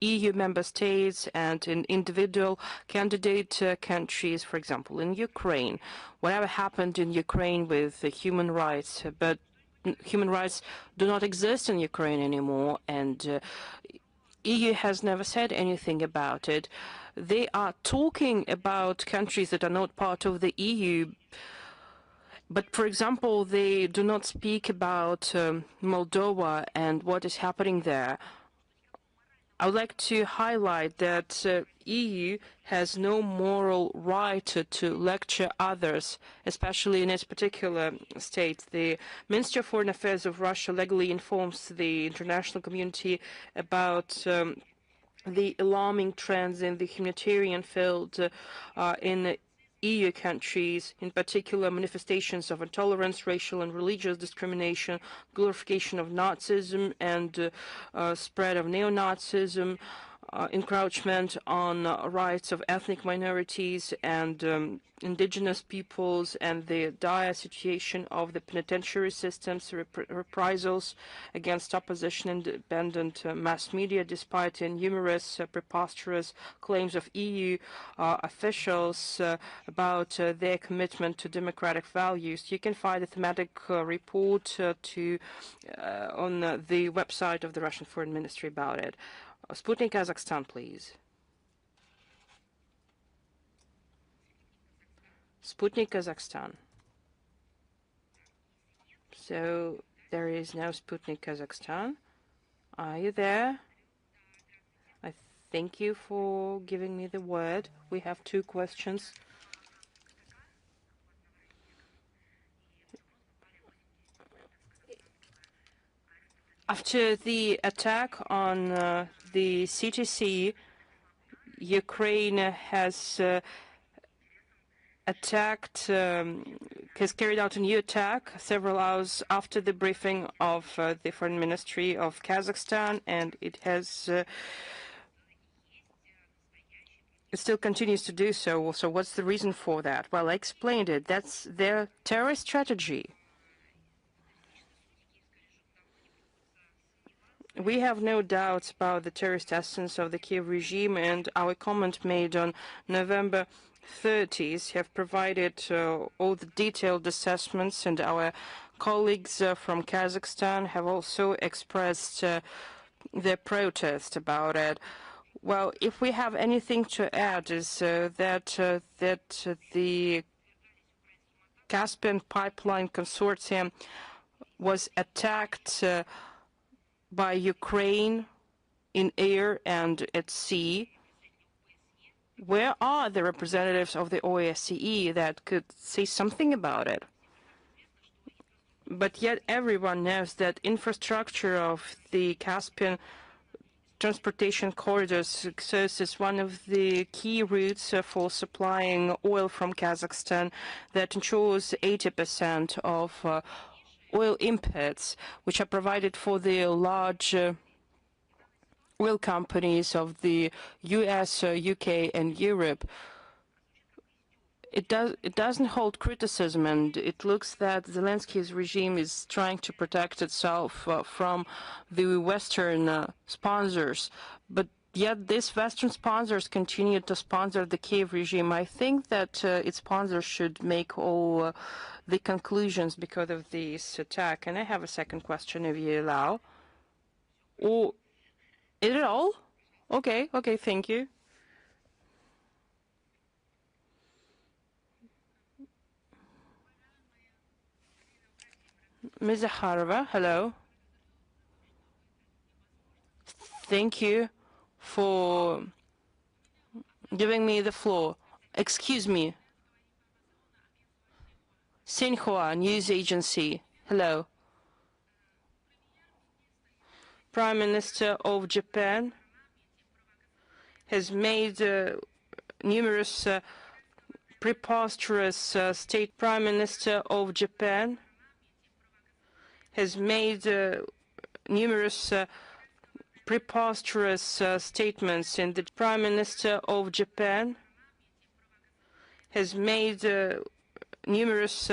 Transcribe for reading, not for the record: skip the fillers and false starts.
EU member states and in individual candidate countries, for example, in Ukraine. Whatever happened in Ukraine with human rights, but human rights do not exist in Ukraine anymore, and EU has never said anything about it. They are talking about countries that are not part of the EU, but, for example, they do not speak about Moldova and what is happening there. I would like to highlight that EU has no moral right to lecture others, especially in its particular state. The Ministry of Foreign Affairs of Russia legally informs the international community about the alarming trends in the humanitarian field in EU countries, in particular manifestations of intolerance, racial and religious discrimination, glorification of Nazism and spread of neo-Nazism, encroachment on rights of ethnic minorities and indigenous peoples, and the dire situation of the penitentiary systems, reprisals against opposition, independent mass media, despite numerous preposterous claims of EU officials about their commitment to democratic values. You can find a thematic report on the website of the Russian Foreign Ministry about it. Sputnik Kazakhstan, please. Sputnik Kazakhstan. So there is no Sputnik Kazakhstan. Are you there? I thank you for giving me the word. We have two questions. After the attack on the CTC, Ukraine has has carried out a new attack several hours after the briefing of the Foreign Ministry of Kazakhstan, and it still continues to do so. So what's the reason for that? Well, I explained it. That's their terrorist strategy. We have no doubts about the terrorist essence of the Kiev regime, and our comment made on November 30th have provided all the detailed assessments, and our colleagues from Kazakhstan have also expressed their protest about it. Well, if we have anything to add is that the Caspian Pipeline Consortium was attacked by Ukraine in air and at sea. Where are the representatives of the OSCE that could say something about it? But yet everyone knows that infrastructure of the Caspian transportation corridors serves as one of the key routes for supplying oil from Kazakhstan that ensures 80% of oil imports, which are provided for the large oil companies of the US, UK, and Europe. It doesn't hold criticism, and it looks that Zelensky's regime is trying to protect itself from the Western sponsors. But yet these Western sponsors continue to sponsor the Kiev regime. I think that its sponsors should make all the conclusions because of this attack. And I have a second question, if you allow. Or is it all? Okay, thank you. Ms. Zakharova, hello. Thank you for giving me the floor. Excuse me. Xinhua News Agency. Hello. Prime Minister of Japan has made numerous preposterous Prime Minister of Japan has made numerous preposterous statements in the Prime Minister of Japan has made numerous